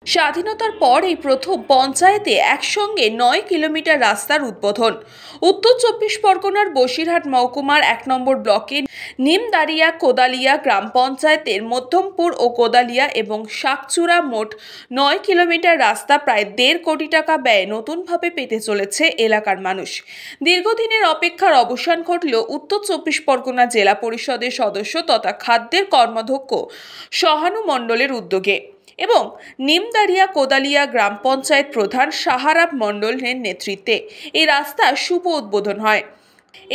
স্বাধীনতার পর এই প্রথম পঞ্চায়েতে একসঙ্গে ৯ কিলোমিটার রাস্তার উদ্বোধন। উত্তর চব্বিশ পরগনার বসিরহাট মহকুমার ১ নম্বর ব্লকের নিমদারিয়া কোদালিয়া গ্রাম পঞ্চায়েতের মধ্যমপুর ও কোদালিয়া এবং শাকচূড়া মোট ৯ কিলোমিটার রাস্তা প্রায় ১.৫ কোটি টাকা ব্যয়ে নতুনভাবে পেতে চলেছে এলাকার মানুষ। দীর্ঘদিনের অপেক্ষার অবসান ঘটল উত্তর চব্বিশ পরগনা জেলা পরিষদের সদস্য তথা খাদ্যের কর্মাধ্যক্ষ সহানু মণ্ডলের উদ্যোগে এবং নিমদারিয়া কোদালিয়া গ্রাম পঞ্চায়েত প্রধান সাহারাব মণ্ডলের নেতৃত্বে এই রাস্তা শুভ উদ্বোধন হয়।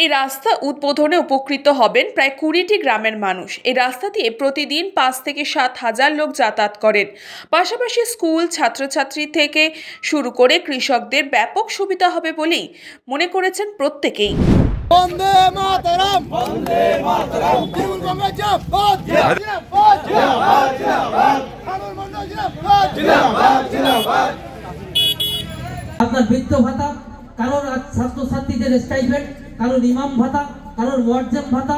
এই রাস্তা উদ্বোধনে উপকৃত হবেন প্রায় ২০টি গ্রামের মানুষ। এই রাস্তা দিয়ে প্রতিদিন ৫ থেকে ৭ হাজার লোক যাতায়াত করেন। পাশাপাশি স্কুল, ছাত্রছাত্রী থেকে শুরু করে কৃষকদের ব্যাপক সুবিধা হবে বলেই মনে করেছেন প্রত্যেকেই। বন্দে মাতরম, বন্দে মাতরম, তৃণমূল কংগ্রেস জিন্দাবাদ, জিন্দাবাদ, জিন্দাবাদ, জিন্দাবাদ, তৃণমূল কংগ্রেস জিন্দাবাদ, জিন্দাবাদ, জিন্দাবাদ। আপনার বৃদ্ধ ভাতা, কারোর ছাত্রছাত্রীদের স্টাইপেন্ড, কারোর ইমাম ভাতা, কারোর মুয়াজ্জিম ভাতা,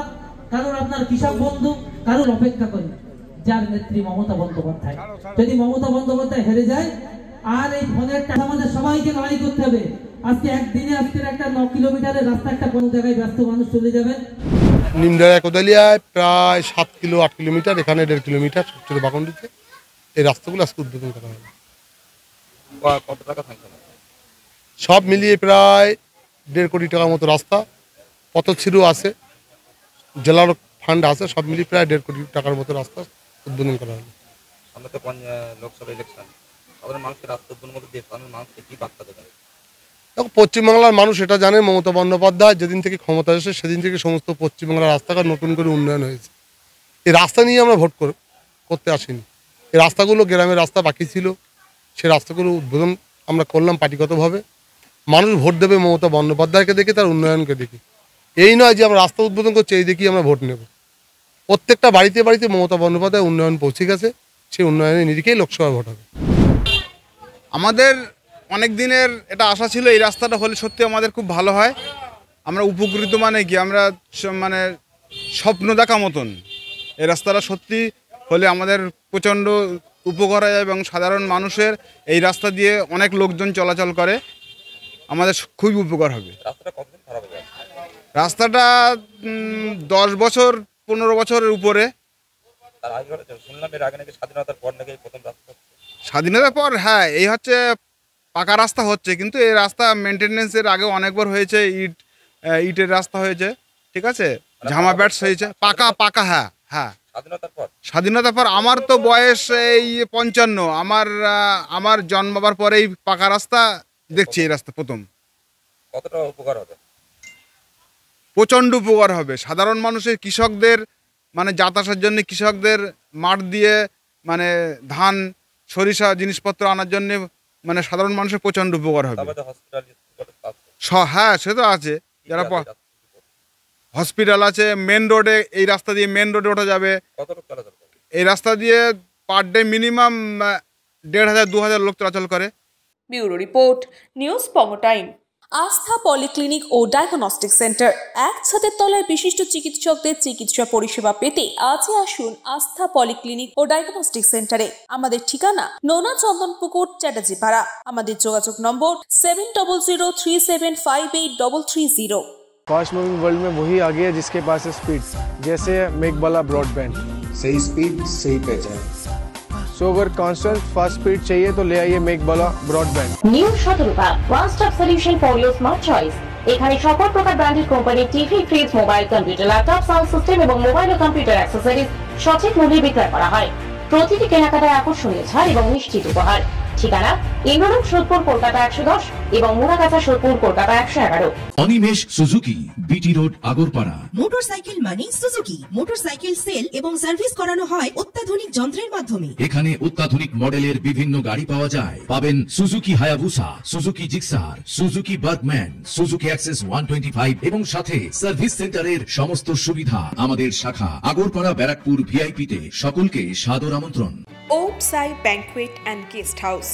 কারোর আপনার কৃষক বন্ধু, কারোর অপেক্ষা করে যার নেত্রী মমতা বন্দ্যোপাধ্যায়। যদি মমতা বন্দ্যোপাধ্যায় হেরে যায় আর এই ফোনের টাকা আমাদের সবাইকে লড়াই করতে হবে। আজকে একদিনে আজকের একটা ৯ কিলোমিটারের রাস্তা একটা কোন জায়গায় ব্যস্ত মানুষ চলে যাবেন। নিমদারিয়া কোদালিয়ায় প্রায় ৭ কিলো ৮ কিলোমিটার, এখানে ১.৫ কিলোমিটার ছোট বাকন্ডিতে এই রাস্তাগুলো আজকে উদ্বোধন করা হবে। কত টাকা থাকবে? সব মিলিয়ে প্রায় ১.৫ কোটি টাকার মতো রাস্তা, পথশ্রী আছে, জেলার ফান্ড আছে, সব মিলিয়ে প্রায় ১.৫ কোটি টাকার মতো রাস্তা উদ্বোধন করা হবে। আমরা তো লোকসভা ইলেকশন, আমাদের মানুষকে রাস্তা উদ্বোধন মতো দিয়ে মানুষকে কি বার্তা দেবেন? দেখো, পশ্চিমবাংলার মানুষ এটা জানে মমতা বন্দ্যোপাধ্যায় যেদিন থেকে ক্ষমতা এসে সেদিন থেকে সমস্ত পশ্চিমবাংলার রাস্তাঘাট নতুন করে উন্নয়ন হয়েছে। এই রাস্তা নিয়ে আমরা ভোট করতে আসিনি। এই রাস্তাগুলো গ্রামের রাস্তা বাকি ছিল, সেই রাস্তাগুলো উদ্বোধন আমরা করলাম পার্টিগতভাবে। মানুষ ভোট দেবে মমতা বন্দ্যোপাধ্যায়কে দেখে, তার উন্নয়নকে দেখে। এই নয় যে আমরা রাস্তা উদ্বোধন করছি এই দেখি আমরা ভোট নেব। প্রত্যেকটা বাড়িতে বাড়িতে মমতা বন্দ্যোপাধ্যায় উন্নয়ন পৌঁছে গেছে, সেই উন্নয়নের নিরিখেই লোকসভা ভোট হবে। আমাদের অনেক দিনের এটা আশা ছিল এই রাস্তাটা হলে সত্যি আমাদের খুব ভালো হয়। আমরা উপকৃত মানে কি, আমরা মানে স্বপ্ন দেখা মতন এই রাস্তাটা সত্যি হলে আমাদের প্রচণ্ড উপকার হয় এবং সাধারণ মানুষের এই রাস্তা দিয়ে অনেক লোকজন চলাচল করে, আমাদের খুবই উপকার হবে। রাস্তাটা কতদিন খারাপ হবে? রাস্তাটা ১০ বছর ১৫ বছরের উপরে। তার আগে শুনলাম এর আগে নাকি স্বাধীনতার পর নাকি প্রথম রাস্তা। স্বাধীনতার পর হ্যাঁ, এই হচ্ছে পাকা রাস্তা হচ্ছে, কিন্তু এই রাস্তা মেনটেনেন্সের আগে অনেকবার হয়েছে, ইটের রাস্তা হয়েছে, ঠিক আছে, ঝামা ব্যাটস হয়েছে, পাকা হ্যাঁ হ্যাঁ। স্বাধীনতার পর আমার তো বয়স এই ৫৫, আমার জন্মাবার পরেই পাকা রাস্তা দেখছি এই রাস্তা প্রথম। কতটা উপকার হবে? প্রচণ্ড উপকার হবে সাধারণ মানুষের, কৃষকদের মানে যাতায়াতের জন্য, কৃষকদের মাঠ দিয়ে মানে ধান সরিষা জিনিসপত্র আনার জন্য মানে সাধারণ মানুষের প্রচণ্ড উপকার হবে। হ্যাঁ, সে তো আছে, যারা হসপিটাল আছে, মেন রোডে, এই রাস্তা দিয়ে মেন রোডে ওঠা যাবে। এই রাস্তা দিয়ে পার ডে মিনিমাম ১৫০০-২০০০ লোক চলাচল করে। ব্যুরো রিপোর্ট, নিউজ পঙ্গ টাইম। আস্থা পলিক্লিনিক ও ডায়াগনস্টিক সেন্টার, এক ছাদের তলায় বিশিষ্ট চিকিৎসকদের চিকিৎসা পরিষেবা পেতে আজই আসুন আস্থা পলিক্লিনিক ও ডায়াগনস্টিক সেন্টারে। আমাদের ঠিকানা নোনা চন্দনপুকুর, চ্যাটার্জিপাড়া। আমাদের যোগাযোগ নম্বর 7003758330। फास्ट मूविंग वर्ल्ड में वही आगे है जिसके पास है स्पीड, जैसे मेघबाला ब्रॉडबैंड। सही स्पीड सही पहचान। सो अगर कांस्टेंट फास्ट स्पीड चाहिए तो ले आइए Meghbala broadband. New Shatarupa one stop solution for your smart choice. এখানে সকল প্রকার ব্র্যান্ডেড কোম্পানির TV, fridge, mobile, computer, laptop, sound system এবং মোবাইল ও কম্পিউটার অ্যাক্সেসরিজ সঠিক মূল্যে বিক্রয় করা হয়। প্রতিটি কেনাকাটায় আকর্ষণীয় ছাড় এবং নিশ্চিত উপহার। ঠিকানা ইন্দ্রনগর, সোদপুর, কলকাতা ১১০ এবং Muragachha, Sodepur, Kolkata ১১১। Animesh Suzuki, BT road, Agarpara. Motorcycle মানে সুজুকি। মোটরসাইকেল সেল এবং সার্ভিস করানো হয় অত্যাধুনিক যন্ত্রের মাধ্যমে। এখানে অত্যাধুনিক মডেলের বিভিন্ন গাড়ি পাওয়া যায়। পাবেন Suzuki Hayabusa, Suzuki Gixxer, Suzuki Bergman, Suzuki access 125 এবং সাথে সার্ভিস সেন্টারের সমস্ত সুবিধা। আমাদের শাখা আগরপাড়া, ব্যারাকপুর ভিআইপি তে। সকলকে সাদর আমন্ত্রণ। ওম সাই ব্যাংকুয়েট অ্যান্ড গেস্ট হাউস।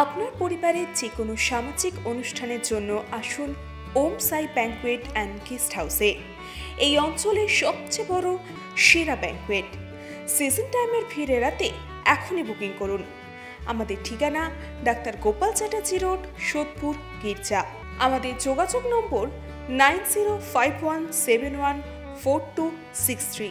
আপনার পরিবারের যে কোনো সামাজিক অনুষ্ঠানের জন্য আসুন ওম সাই ব্যাংকুয়েট অ্যান্ড গেস্ট হাউসে। এই অঞ্চলের সবচেয়ে বড় সেরা ব্যাংকুয়েট। সিজন টাইমের ভিড় এড়াতে এখনই বুকিং করুন। আমাদের ঠিকানা ডাক্তার গোপাল চ্যাটার্জি রোড, সোদপুর, গির্জা। আমাদের যোগাযোগ নম্বর 9051714263।